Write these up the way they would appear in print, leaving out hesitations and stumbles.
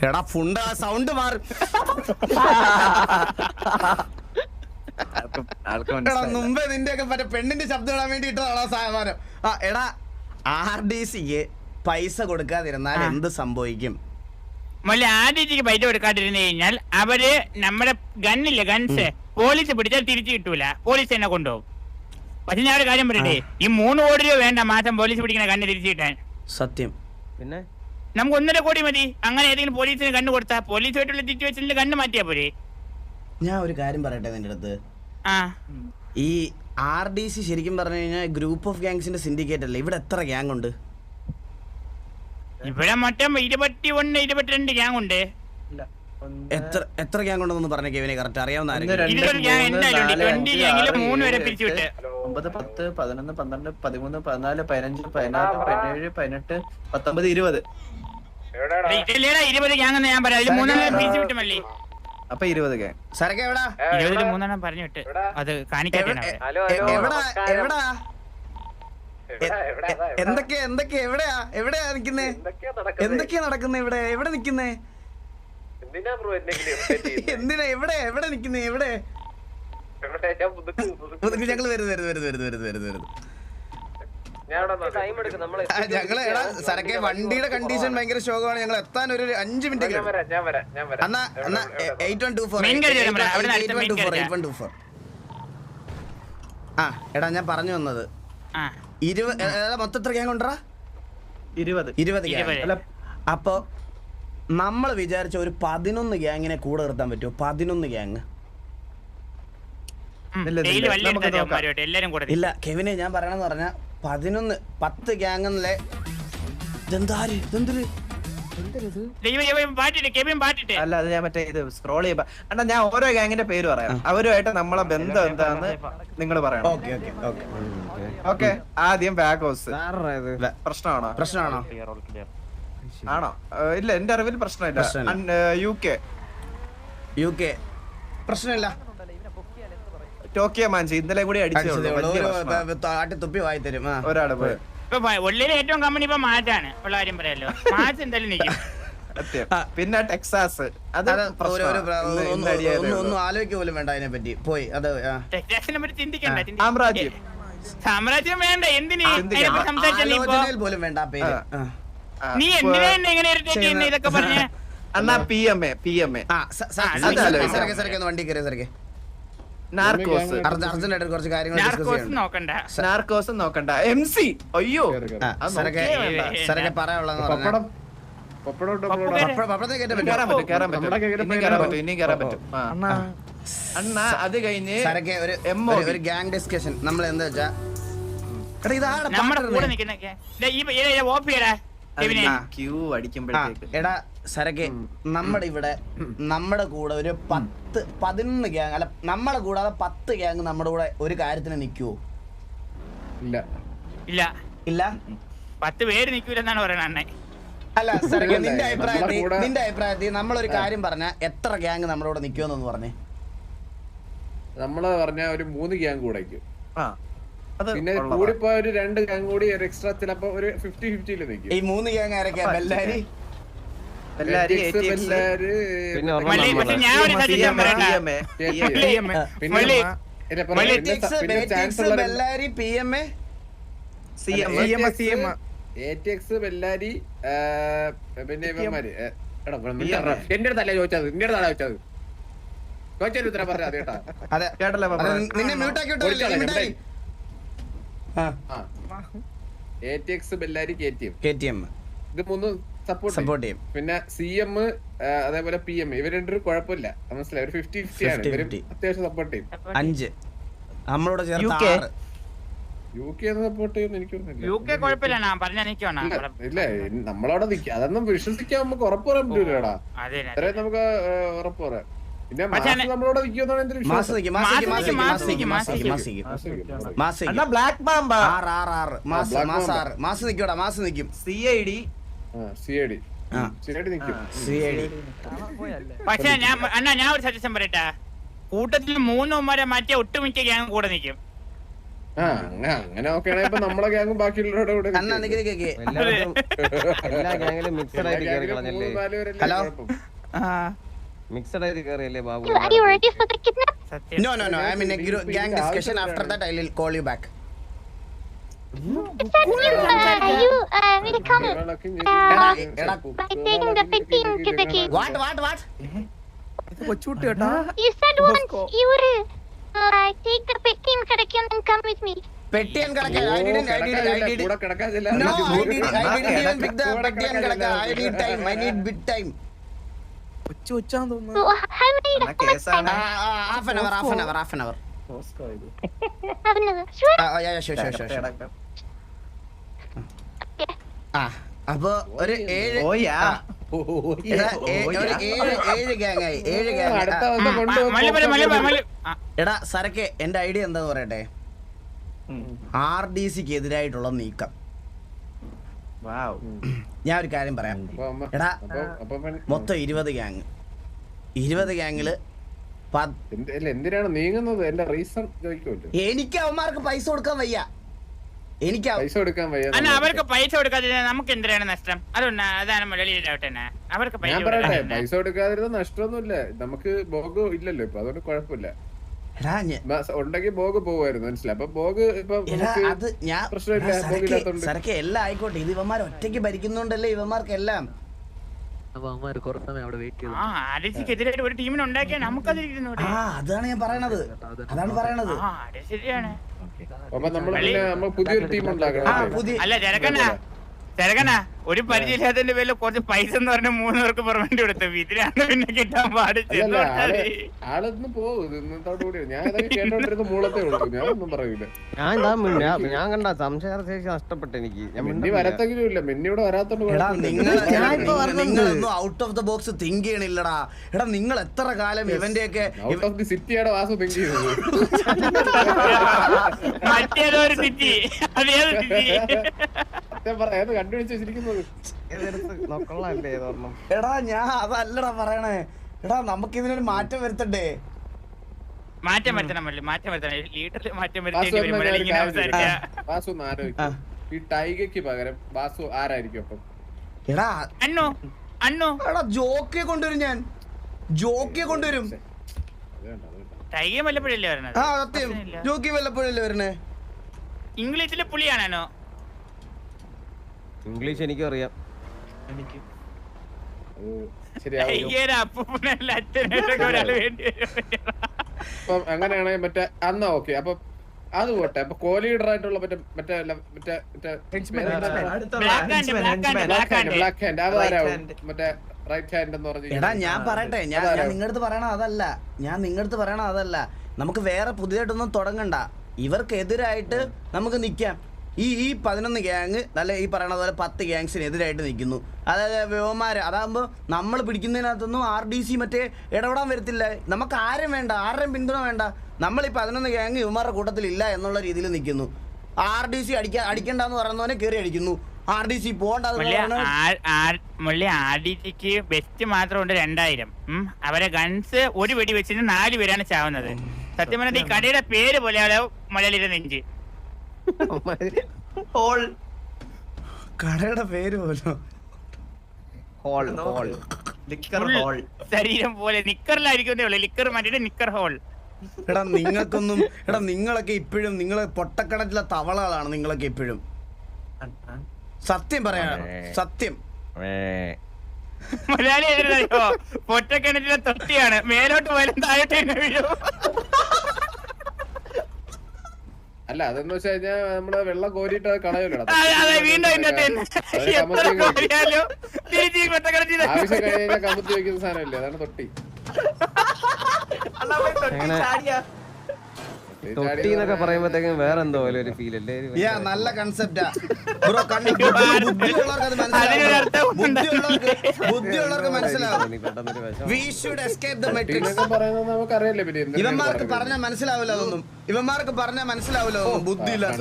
എടാ ഫുണ്ട് ആ സൗണ്ട് മാറി. എടാ മുമ്പേ നിന്റെയൊക്കെ മറ്റേ പെണ്ണിന്റെ ശബ്ദം ഇടാൻ വേണ്ടി ഇട്ടതാണോ സാധനം? ആ എടാ RDCക്ക് പൈസ കൊടുക്കാതിരുന്നാൽ എന്ത് സംഭവിക്കും? RDCക്ക് പൈസ കൊടുക്കാതിരുന്നു കഴിഞ്ഞാൽ അവര് നമ്മുടെ ഗണ്ണില്ലേ ഗൺസ് പോലീസ് പിടിച്ചാൽ തിരിച്ചു കിട്ടൂല, പോലീസ് തന്നെ കൊണ്ടുപോകും. പക്ഷെ ഞാൻ ഒരു കാര്യം പറയട്ടെ, ഈ 3 കോടി രൂപ വേണ്ട മാസം പോലീസ് പിടിക്കുന്ന കണ്ണ് തിരിച്ചു കിട്ടാൻ. സത്യം. പിന്നെ നമുക്ക് 1.5 കോടി മതി. അങ്ങനെ ഏതെങ്കിലും പോലീസിന് കണ്ണ് കൊടുത്താൽ പോലീസുമായിട്ടുള്ള സിറ്റുവേഷനിൽ കണ്ണ് മാറ്റിയാ പോരെ. ഞാൻ ഒരു കാര്യം പറയട്ടെ നിന്റെ അടുത്ത്. ആ ഈ RDC ശരിക്കും പറഞ്ഞു കഴിഞ്ഞാൽ ഗ്രൂപ്പ് ഓഫ് ഗാങ്സിന്റെ സിൻഡിക്കേറ്റ് അല്ലേ? ഇവിടെ എത്ര ഗ്യാങ് ഉണ്ട്? ഇവിടെ മൊത്തം 21, 22 ഗ്യാങ് ഉണ്ട്. എത്ര ഗ്യാങ് ഉണ്ടെന്ന് പറഞ്ഞ കേവിനെ കറക്റ്റ് അറിയാവുന്ന ആരെങ്കിലും? 20 ഗ്യാങ് എന്തായാലും 20 ഗ്യാങ്ങില് 3 വരെ പിരിച്ചുവിട്ട് 9, 10, 11, 12, 13, 14, 15, 16, 17, 18, 19, 20. ഇതല്ലേടാ 20 ഗ്യാങ് എന്ന് ഞാൻ പറയാം. അതിൽ 3 പിരിച്ചു വിട്ട് മല്ലി. അപ്പൊ 20 ഗ്യാങ്. സരക്കെ എവിടാ? 20 3 പറഞ്ഞു വിട്ട് അത് കാണിക്കട്ടെ. എവിടാ? എവിടെയാ നിക്കുന്നേ? എന്തൊക്കെയാ നടക്കുന്നേ ഇവിടെ? എവിടെ നിക്കുന്നേ? എന്തിനാ എവിടെ നിക്കുന്നേ? എവിടെ ഞങ്ങള് വരുന്നു. ഞങ്ങള് എടാ സരക്കെ വണ്ടിയുടെ കണ്ടീഷൻ ഭയങ്കര ശോകമാണ്. ഞങ്ങൾ എത്താൻ ഒരു 5 മിനിറ്റ്. എന്നാ 8124. ആ എടാ ഞാൻ പറഞ്ഞു വന്നത് 20 മൊത്തം എത്ര ഗ്യാങ് ഉണ്ടോ? 20 ഗ്യാങ്. അപ്പൊ നമ്മൾ വിചാരിച്ച ഒരു 11 ഗ്യാങ്ങിനെ കൂടെ നിർത്താൻ പറ്റുമോ? 11 ഗ്യാങ് ഇല്ല കെവിനെ ഞാൻ പറയണെന്ന് പറഞ്ഞ 10 ഗ്യാങ്ങിലെ അല്ല അത് ഞാൻ മറ്റേ ഇത് സ്ക്രോൾ ചെയ്യുമ്പോ അണ്ണാ ഞാൻ ഓരോ ഗ്യാങ്ങിന്റെ പേര് പറയാം. അവരുമായിട്ട് നമ്മളെ ബന്ധം എന്താന്ന് നിങ്ങൾ പറയണം. ഓക്കെ ആദ്യം ബാക്ക് ഹൗസ്. പ്രശ്നമാണോ? ആണോ? ഇല്ല എന്റെ അറിവിൽ പ്രശ്നമില്ല. UK പ്രശ്നമില്ല. ടോക്കിയോ മാഞ്ചി ഇന്നലെ കൂടി തുപ്പി വായി തരും ഒരാള് പോയി. ഏറ്റവും കമ്പനി ഇപ്പൊ മാറ്റാണ് ഉള്ള കാര്യം പറയാലോ. മാച്ച് എന്തായാലും നിൽക്കും. പിന്നെ ടെക്സാസ് ഒന്നും ആലോചിക്കുക പോലും വേണ്ട അതിനെ പറ്റി. പോയി അത് ടെക്സാസിനെ പറ്റി ചിന്തിക്കണ്ട. സാമ്രാജ്യം വേണ്ട. എന്തിനാ പോലും വേണ്ട ആ പേര്. നീ എന്തിനാ എങ്ങനെ ഇതൊക്കെ പറഞ്ഞ അണ്ണാ PMA വണ്ടി കയറിയ സരക്കെ കുറച്ച് കാര്യങ്ങൾ നോക്കണ്ട. MC അയ്യോ സരക്കെ പറയാനുള്ളത് അണ്ണാ അത് കഴിഞ്ഞ് ഒരു ഗ്യാങ് ഡിസ്കഷൻ. നമ്മൾ എന്താ വെച്ചാ എടാ സരക്കെ നമ്മുടെ ഇവിടെ നമ്മുടെ കൂടെ ഒരു 11 ഗ്യാങ് അല്ല നമ്മളെ കൂടാതെ 10 ഗ്യാങ് നമ്മുടെ കൂടെ ഒരു കാര്യത്തിന് നിൽക്കുവോ? ഇല്ല 10 പേര് നിൽക്കൂലെന്നാണ് പറയണേ. അല്ല സരക്കെ നിന്റെ അഭിപ്രായത്തിൽ നമ്മളൊരു കാര്യം പറഞ്ഞ എത്ര ഗ്യാങ് നമ്മുടെ കൂടെ നിൽക്കുമെന്നൊന്ന് പറഞ്ഞേ. നമ്മള് പറഞ്ഞ ഒരു 3 ഗ്യാങ് കൂടെ പിന്നെ കൂടിപ്പോ ഒരു 2 ഗ്യാങ് കൂടി ഒരു എക്സ്ട്രാ ചിലപ്പോ ഒരു 50-50 നിൽക്കും. ഈ 3 ഗ്യാങ് ആരൊക്കെയാ? ബെല്ലാരി PMA ATX ബെല്ലാരി പിന്നെ ഇവന്മാര് എന്റെ അടുത്തല്ല ചോദിച്ചത്. നിന്റെ അടുത്താണ് ചോദിച്ചത്. ചോദിച്ചൊരു ഉത്തരം പറഞ്ഞ കേട്ടാ. നിന്നെ മ്യൂട്ടാക്കി ATX ബെല്ലാരി KTM ഇത് 3 സപ്പോർട്ട് ചെയ്യും. പിന്നെ CM അതേപോലെ PM ഇവർ രണ്ടും കുഴപ്പമില്ല. മനസ്സിലായി. ഒരു 50-50 ആണ്. അത്യാവശ്യം സപ്പോർട്ട് ചെയ്യും. 5 നമ്മളോട് ചേർത്ത് UK സപ്പോർട്ട് ചെയ്യുന്ന എനിക്ക് ഇല്ല. നമ്മളവിടെ നിൽക്കുക അതൊന്നും വിശ്വസിക്കാൻ നമുക്ക് ഉറപ്പ് പറയാൻ പറ്റൂലടാ. അത്രയും നമുക്ക് ഉറപ്പ് പറയാം. പിന്നെ നമ്മളോട് നിൽക്കുമെന്നാണ് എന്റെ വിശ്വാസം. പക്ഷെ ഞാൻ ഒരു സജഷൻ പറയട്ടെ. കൂട്ടത്തിൽ 3 മാറ്റിയ ഒട്ടുമിക്ക ഗ്യാങ് കൂടെ നിൽക്കും. അങ്ങനെ നോക്കുകയാണെങ്കിൽ ഇപ്പൊ നമ്മളെ ഗ്യാങ്ങും ബാക്കിയുള്ളവരുടെ കൂടെ അണ്ണാ നിക്ക് നിക്ക് നിക്ക്. എല്ലാ ഗ്യാങ്ങിലും മിക്സഡ് ആയിട്ട് കയറി കളഞ്ഞല്ലേ? ഹലോ മിക്സഡ് ആയിട്ട് കയറിയല്ലേ Babu? Are you ready for the kidnap? No, I'm in a gang discussion. After that, I will call you back. Is that you? Will come by taking the 15 to the gate. What? You said once you would take the 15 to the gate and come with me. Petty and Kalaka. I did. കൂടെ കിടക്കാൻ No, I didn't even pick the Petty and Kalaka. I need time. I need bit time. So, how many much time? Half an hour. Half an hour. Sure. Yeah, sure. അപ്പൊ ഒരു 7 gang ആയി 7 gang. അടുത്ത ദിവസം കൊണ്ടുപോകും. എടാ സരക്കെ എന്റെ idea എന്താന്ന് പറയട്ടെ. RDCക്ക് എതിരായിട്ടുള്ള നീക്കം. ഞാൻ ഒരു കാര്യം പറയാം. എടാ മൊത്തം 20 ഗ്യാങ്. 20 ഗ്യാങ്ങില് എന്തിനാണ് നീങ്ങുന്നത്? എന്റെ റീസൺ ചോദിക്കുമല്ലോ. എനിക്ക് അവന്മാർക്ക് പൈസ കൊടുക്കാൻ വയ്യ. എനിക്ക് പൈസ കൊടുക്കാൻ വയ്യ. അവർക്ക് പൈസ കൊടുക്കാതെ നമുക്ക് എന്തിനാണ് നഷ്ടം? അതാണ് മുരളിയുടെ അവർക്ക് ഞാൻ പറയട്ടെ, പൈസ കൊടുക്കാതിരുന്ന നഷ്ടമൊന്നുമില്ല. നമുക്ക് ബോഗ് ഇല്ലല്ലോ ഇപ്പൊ, അതുകൊണ്ട് കുഴപ്പമില്ല. ഉണ്ടെങ്കിൽ ബോഗ് പോകുമായിരുന്നു, മനസ്സിലായി. അപ്പൊ ബോഗ് ഇപ്പൊ പ്രശ്നമില്ല. സരക്കെ എല്ലാം ആയിക്കോട്ടെ. ഇത് ഇവന്മാർ ഒറ്റയ്ക്ക് ഭരിക്കുന്നുണ്ടല്ലേ ഇവന്മാർക്ക് എല്ലാം. എതിരായിട്ട് ഒരു ടീമിനെ ഉണ്ടാക്കിയാൽ നമുക്കത് അതാണ് ഞാൻ പറയണത്. ശരിയാണ്. അപ്പൊ നമ്മൾ പുതിയൊരു ടീം ഉണ്ടാക്കണം. അല്ല ചെറുക്കനാ ഒരു പരിചയമില്ലാത്തതിന്റെ പേരിൽ കുറച്ച് പൈസ എന്ന് പറഞ്ഞ 3 പേർക്ക് പെർമനന്റ് കൊടുത്തു. ഇതിലാണ് പിന്നെ കിട്ടാൻ പാടില്ല. ആളൊന്നും പോകും ഇന്നത്തോടു കൂടി. ഞാൻ ഇതൊക്കെ കേട്ടോണ്ടിരുന്ന മൂളത്തെ ഉള്ളൂ, ഞാനൊന്നും പറയൂല. ഞാൻ കണ്ട സംശയശേഷി നഷ്ടപ്പെട്ടു എനിക്ക്. മിന്നി വരത്തെങ്കിലും ഇല്ല. മിന്നി ഇവിടെ വരാത്തോണ്ട് നിങ്ങളൊന്നും out of the box think ചെയ്യണില്ലടാ. എടാ നിങ്ങൾ എത്ര കാലം ഇവന്റെ ഒക്കെ ഔട്ട് ഓഫ് ദി സിറ്റിയാണ് വാസു തിങ്ക് ചെയ്യുന്നത്. മറ്റേതൊരു സിറ്റി, അതേത് സിറ്റി കണ്ടുപിടിച്ച് വെച്ചിരിക്കുന്നത്. എടാ ഞാൻ അതല്ലടാ പറയണേ. എടാ നമുക്ക് ഇതിനൊരു മാറ്റം വരുത്തണ്ടേ? മാറ്റം വരുത്തണം. ലീഡറിൽ മാറ്റം വാസു ഒന്ന് ആലോചിക്കും, ഈ ടൈഗയ്ക്ക് പകരം വാസു ആരായിരിക്കും അപ്പം? എടാ അണ്ണു എടാ ജോക്കിയെ കൊണ്ടുവരും. ഞാൻ ജോക്കിയെ കൊണ്ടുവരും. ടൈഗ വല്ലപ്പോഴല്ലേ വരണത്? സത്യം, ജോക്കി വല്ലപ്പോഴല്ലേ വരണേ. ഇംഗ്ലീഷിലെ പുള്ളിയാണോ? ഇംഗ്ലീഷ് എനിക്കും അറിയാം. അങ്ങനെയാണെങ്കിൽ മറ്റേ അന്ന് ഓക്കെ. അപ്പൊ അത് പോട്ടെ. അപ്പൊ കോ ലീഡർ ആയിട്ടുള്ള മറ്റേ ബ്ലാക്ക് ഹാൻഡ് അതാരാവും? മറ്റേ റൈറ്റ് ഹാൻഡ് എന്ന് പറഞ്ഞു. എടാ ഞാൻ പറയട്ടെ, ഞാൻ നിങ്ങളടുത്ത് പറയണ അതല്ല. നമുക്ക് വേറെ പുതിയതായിട്ടൊന്നും തുടങ്ങണ്ട. ഇവർക്കെതിരായിട്ട് നമുക്ക് നിക്കാം. ഈ 11 ഗ്യാങ് നല്ല ഈ പറയണ പോലെ 10 ഗ്യാങ്സിന് എതിരായിട്ട് നിൽക്കുന്നു. അതായത് വ്യവന്മാര്. അതാകുമ്പോൾ നമ്മൾ പിടിക്കുന്നതിനകത്തൊന്നും RDC മറ്റേ ഇടപെടാൻ വരത്തില്ല. നമുക്ക് ആരുടെയും പിന്തുണ വേണ്ട. നമ്മൾ ഈ 11 ഗ്യാങ് ഇവന്മാരുടെ കൂട്ടത്തിൽ ഇല്ല എന്നുള്ള രീതിയിൽ നിൽക്കുന്നു. RDC അടിക്കണ്ടെന്ന് പറയുന്നവനെ കയറി അടിക്കുന്നു. RDC RDCക്ക് ബെസ്റ്റ് മാത്രം ഉണ്ട് 2000. അവരെ ഗൺസ് ഒരു വെടി വെച്ചിട്ട് 4 പേരാണ് ചാവുന്നത്. സത്യം പറഞ്ഞാൽ ഈ കടയുടെ പേര് പോലെയാണ് മലയാളിയുടെ നെഞ്ച്. കടയുടെ പേര് പോലും ശരീരം പോലെ നിക്കറിലായിരിക്കും. ലിക്കർ മാറ്റിട്ട് നിക്കർ ഹോൾ. എടാ നിങ്ങളൊക്കെ ഇപ്പോഴും നിങ്ങള് പൊട്ടക്കണറ്റിലെ തവളകളാണ്. നിങ്ങളൊക്കെ ഇപ്പോഴും സത്യം പറയാം. സത്യം മലയാളി എതിരോ പൊട്ടക്കിണറ്റിലെ തൊട്ടിയാണ്. മേലോട്ട് പോയാലും താഴോട്ട് വീഴും. അല്ല അതെന്ന് വെച്ച് കഴിഞ്ഞാൽ നമ്മള് വെള്ളം കോരിട്ട് കളയല്ലോ. ആവശ്യം കഴിഞ്ഞാൽ കമുത്തി വെക്കുന്ന സാധനമല്ലേ, അതാണ് തൊട്ടി. തൊട്ടി എന്നൊക്കെ പറയുമ്പോഴത്തേക്കും വേറെ എന്തോ പോലെ ഒരു ഫീൽ അല്ലേ? നല്ല കൺസെപ്റ്റാ ബ്രോ. ബുദ്ധിയുള്ളവർക്ക് മനസ്സിലാവും. We should escape the matrix. ഇവന്മാർക്ക് പറഞ്ഞാൽ മനസ്സിലാവില്ല അതൊന്നും. ബുദ്ധിയില്ലാത്ത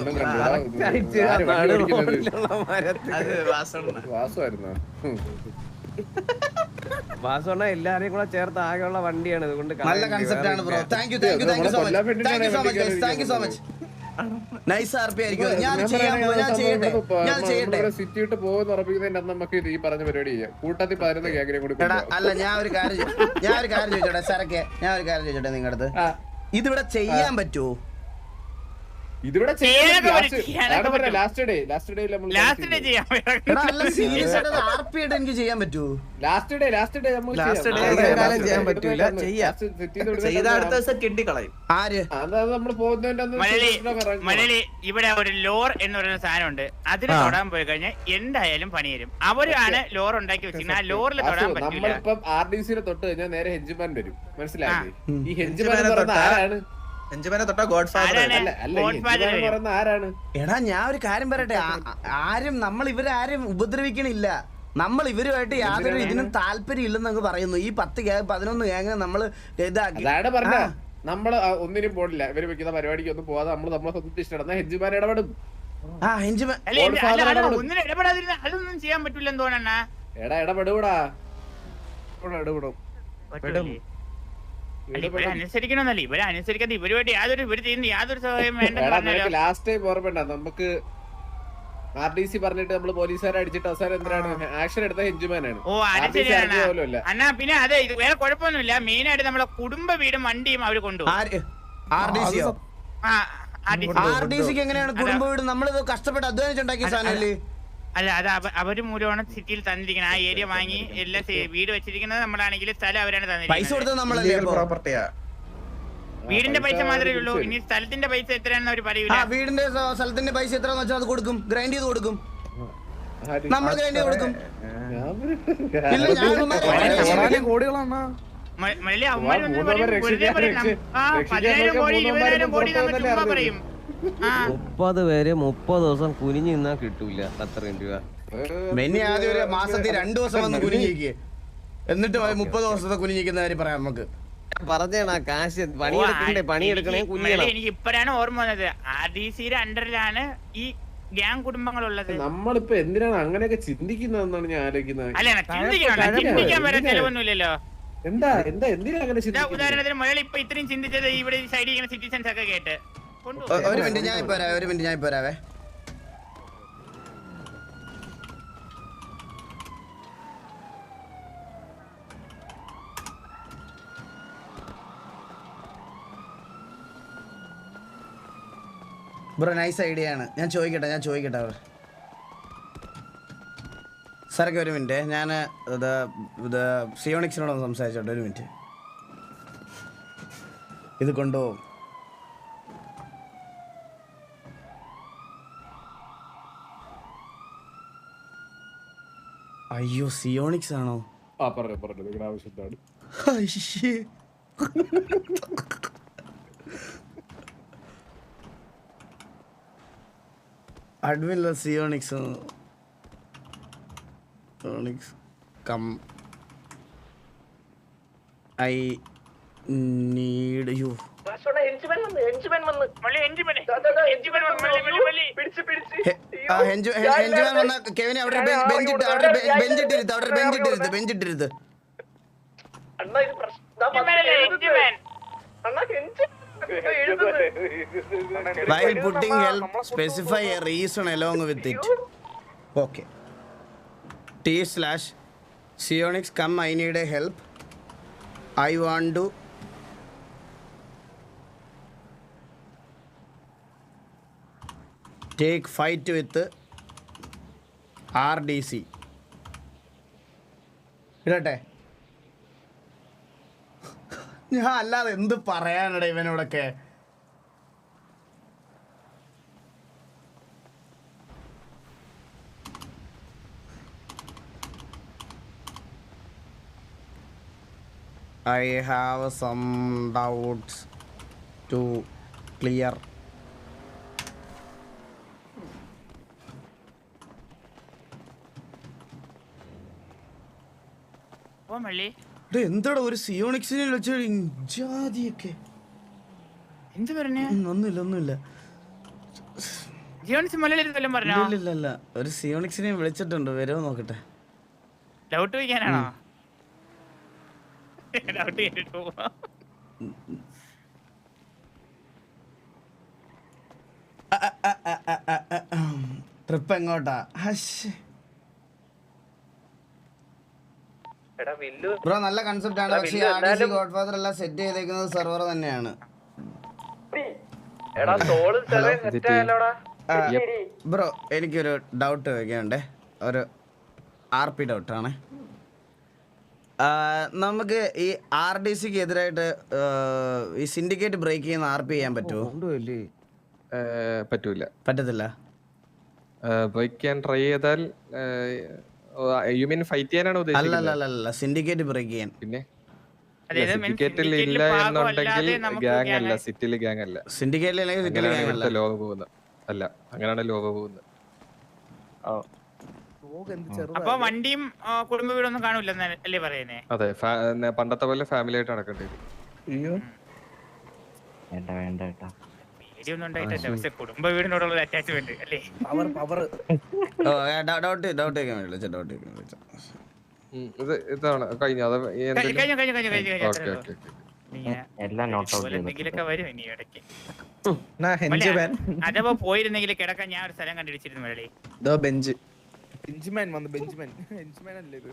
വാസോണ്ണ എല്ലാരെയും കൂടെ ചേർത്ത് ആകെയുള്ള വണ്ടിയാണ്. ഇതുകൊണ്ട് നല്ല കൺസെപ്റ്റ് ആണ് bro. Thank you so much. Nice RP ആയിരിക്കും. ഞാൻ ചെയ്യട്ടെ. സിറ്റി വിട്ട് പോകുന്ന ഉറപ്പിക്കുന്നതിന്റെ അന്ന് നമുക്ക് ഈ പറഞ്ഞ പരിപാടി ചെയ്യാം. കൂട്ടത്തിൽ 11 ഗ്യാങ്ങിനെ കൂടി എടാ അല്ല ഞാൻ ഒരു കാര്യം ചോദിച്ചോട്ടെ സരക്കെ, ഞാൻ ഒരു കാര്യം ചോദിച്ചോട്ടെ നിങ്ങളുടെ അടുത്ത്, ഇതിവിടെ ചെയ്യാൻ പറ്റുമോ? ഇതിവിടെ ലാസ്റ്റ് ഡേ ആർപി ആയിട്ട് എനിക്ക് ചെയ്യാൻ പറ്റുമോ? ലാസ്റ്റ് ഡേ ചെയ്യാൻ പറ്റൂല. ചെയ്ത അടുത്ത ദിവസം കിണ്ടിക്കളയും. ആര് നമ്മള് പോകുന്നതിന്റെ മലയാളി ഇവിടെ ഒരു ലോർ എന്ന് പറയുന്ന സാധനമുണ്ട്. അതിൽ തൊടാൻ പോയി കഴിഞ്ഞാൽ എന്തായാലും പണി തരും. അവരാണ് ലോർ ഉണ്ടാക്കി വെച്ചിരിക്കുന്നത്. ആ ലോറിൽ തൊടാൻ പറ്റില്ല. നമ്മളിപ്പം RDC തൊട്ട് കഴിഞ്ഞാൽ നേരെ ഹെഞ്ചുമാൻ വരും. മനസ്സിലായില്ലേ? ഈ ഹെഞ്ചുമാൻ പറയുന്ന ആരാണ്? ആരാണ്? എടാ ഞാൻ ഒരു കാര്യം പറയട്ടെ, ആരും നമ്മൾ ഇവരാരും ഉപദ്രവിക്കണില്ല. നമ്മൾ ഇവരുമായിട്ട് യാതൊരു ഇതിനും താല്പര്യം ഇല്ലെന്നങ്ങ് പറയുന്നു. ഈ 10 ഗ്യാങ് 11 ഗ്യാങ് നമ്മള് ഇതാക്കി. അതാണ് പറഞ്ഞ നമ്മള് ഒന്നിനും പോടില്ല. ഇവര് വെക്കുന്ന പരിപാടിക്ക് ഒന്നും പോവാതെ നമ്മളെ സ്വന്തം ഇഷ്ടം ഹെഞ്ചുമാൻ ഇടപെടും. ഒന്നിനും ഇടപെടാതിരുന്ന അതൊന്നും ചെയ്യാൻ പറ്റൂലെന്ന് തോന്നണ. എടാ ഇടപെടൂടാ. അനുസരിക്കണമെന്നല്ല, ഇവരെ അനുസരിക്കാതെ ഇവരുമായിട്ട് ഇവര് ചെയ്യുന്ന യാതൊരു സഹായം വേണ്ട. ലാസ്റ്റ് ടൈം ഓർമ്മ നമുക്ക് RDC പറഞ്ഞിട്ട് നമ്മള് പോലീസുകാരെ അടിച്ചിട്ട് അവസാനം എന്തിനാണ് ആക്ഷൻ എടുത്ത ഹെഞ്ചുമാനാണ്. ഓ അത് ശരിയാണ് അന്നാ. പിന്നെ അതെ, ഇത് വേറെ കുഴപ്പമൊന്നുമില്ല. മെയിൻ ആയിട്ട് നമ്മളെ കുടുംബ വീടും വണ്ടിയും അവര് കൊണ്ടുപോകും. RDCക്ക് എങ്ങനെയാണ് കുടുംബ വീട്? നമ്മളിത് കഷ്ടപ്പെട്ട് അധ്വാനിച്ചുണ്ടാക്കിയ സാധനല്ലേ? അല്ല, അത് അവര് മൂലമാണ് സിറ്റിയിൽ തന്നിരിക്കുന്നത്. ആ ഏരിയ വാങ്ങി എല്ലാ വീട് വെച്ചിരിക്കുന്നത് നമ്മളാണെങ്കിൽ സ്ഥലം അവരാണ് തന്നിരിക്കുന്നത്. വീടിന്റെ പൈസ മാത്രമേ ഉള്ളൂ. ഇനി സ്ഥലത്തിന്റെ പൈസ എത്രയാണെന്ന് അവർ പറയൂല. വീടിന്റെ സ്ഥലത്തിന്റെ പൈസ എത്രയാന്ന് വെച്ചാൽ അത് കൊടുക്കും, ഗ്രൈൻഡ് ചെയ്ത് കൊടുക്കും. നമ്മൾ ഗ്രൈൻഡ് ചെയ്ത് കൊടുക്കും. മലയാളി അവന്മാർ 10,000 കോടി 20,000 കോടി ചുമ്മാ പറയും. 30 പേര് 30 ദിവസം കുനിഞ്ഞു നിന്നാ കിട്ടൂല അത്രയും രൂപ. മെന്നി ആദ്യം ഒരു മാസത്തിൽ 2 ദിവസം വന്ന് കുനിഞ്ഞിരിക്കുക, എന്നിട്ട് 30 ദിവസത്തെ കുനിഞ്ഞിരിക്കുന്ന കാര്യം പറയാം. നമുക്ക് പറഞ്ഞാ കാശ് പണിയെടുക്കണേ കുഞ്ഞിയാണ്. എനിക്ക് ഇപ്പഴാണ് ഓർമ്മ വന്നത്, RDCയുടെ അണ്ടറിലാണ് ഈ ഗ്യാങ് കുടുംബങ്ങളുള്ളത്. നമ്മളിപ്പോ എന്തിനാണ് അങ്ങനെയൊക്കെ ചിന്തിക്കുന്നതെന്നാണ് ഞാൻ ആലോചിക്കുന്നത്. അല്ല, ചിന്തിക്കാൻ വരെ ചെലവൊന്നുമില്ലല്ലോ. എന്താ എന്തിനാ അങ്ങനെ ഉദാഹരണത്തിന് മലയാളി ഇപ്പൊ ഇത്രയും ചിന്തിച്ചത് ഇവിടെ സൈഡിൽ ഇങ്ങനെ സിറ്റിസൺസ് ഒക്കെ കേട്ട്. ഒരു മിനിറ്റ് ഞാൻ പോരാവേ. ബ്രോ നൈസ് ഐഡിയ ആണ്. ഞാൻ ചോദിക്കട്ടെ അവർ സാറൊക്കെ ഒരു മിനിറ്റ്. ഞാൻ ഇത് സിയോണിക്സിനോടൊന്ന് സംസാരിച്ചോട്ടെ. ഒരു മിനിറ്റ്. ഇത് കൊണ്ടുപോകും. അയ്യോ സിയോണിക്സ് ആണോ? ആവശ്യത്താണ് അഡ്മിൻ സിയോണിക്സ് കം ഐ നീഡ് യു. കെവിനെ അവിടെ ബെഞ്ചിട്ടിരുത്ത്. While putting help, specify a reason along with it. Okay. T/Sionix, come, I need a help. I want to take fight with RDC. ഇടട്ടെ. ഞാൻ അല്ലാതെ എന്ത് പറയാനടാ ഇവനോടൊക്കെ. I have some doubts to clear. എന്താടാ ഒരു സിയോണിക്സിനെ വെച്ച് ജാതിയൊക്കെ എന്ത് പറഞ്ഞ? ഒന്നുമില്ല. ഇല്ല ഒരു സിയോണിക്സിനെ വിളിച്ചിട്ടുണ്ട്, വരുമോ നോക്കട്ടെ. ഡൗട്ട് ചോദിക്കാനാണോ? ഡൗട്ട് കേട്ടിട്ട് ട്രിപ്പ് എങ്ങോട്ടാ? ഹഷ്. ബ്രോ നല്ല കൺസെപ്റ്റ് ആണ്, പക്ഷേ ആർഡിസി ഗോഡ്ഫാദർ എല്ലാം സെറ്റ് ചെയ്തേക്കുന്നത് സെർവർ തന്നെയാണ്. ബ്രോ എനിക്കൊരു ഡൗട്ട് ചോദിക്കാനുണ്ടേ, ഒരു RP ഡൗട്ടാണ്. നമുക്ക് ഈ RDCക്ക് എതിരായിട്ട് ഈ സിൻഡിക്കേറ്റ് ബ്രേക്ക് ചെയ്യുന്ന RP ചെയ്യാൻ പറ്റുമോ? പറ്റൂല. പറ്റത്തില്ല. ബ്രേക്ക് ചെയ്യാൻ ട്രൈ ചെയ്താൽ യു മീൻ ഫൈറ്റ് ചെയ്യാനാണ് ഉദ്ദേശിക്കുന്നത്? അല്ല സിൻഡിക്കേറ്റ് ബ്രേക്ക് ചെയ്യാൻ. പിന്നെ അതായത് സിൻഡിക്കേറ്റിൽ ഇല്ല എന്നുണ്ടെങ്കിൽ ഗ്യാങ് അല്ല, സിറ്റിയില് ഗ്യാങ് അല്ല. സിൻഡിക്കേറ്റിൽ ലോക പോകുന്നത് അല്ല, അങ്ങനെയാണ് ലോക പോകുന്നത്. അപ്പൊ വണ്ടിയും കുടുംബ വീടൊന്നും കാണൂല അല്ലേ പറയുന്നേ? അതെ, പണ്ടത്തെ പോലെ ഫാമിലി ആയിട്ട് നടക്കേണ്ടി വരും. പേടിയൊന്നും ഉണ്ടായിട്ടല്ല, പക്ഷെ കുടുംബ വീടിനോടുള്ള അറ്റാച്ച്മെന്റ് അല്ലേ? ഡൗട്ട് ചെയ്യാൻ വിളിച്ച ഇതാണ് കഴിഞ്ഞ എന്തെങ്കിലൊക്കെ വരും ഇനി ഇടയ്ക്ക്. അഥവാ പോയിരുന്നെങ്കിൽ കിടക്കാൻ ഞാൻ ഒരു സ്ഥലം കണ്ടുപിടിച്ചിരുന്നു. ബെഞ്ച് ബെഞ്ചിമാൻ വന്നു. ബെഞ്ചിമാൻ അല്ലേ ഇത്?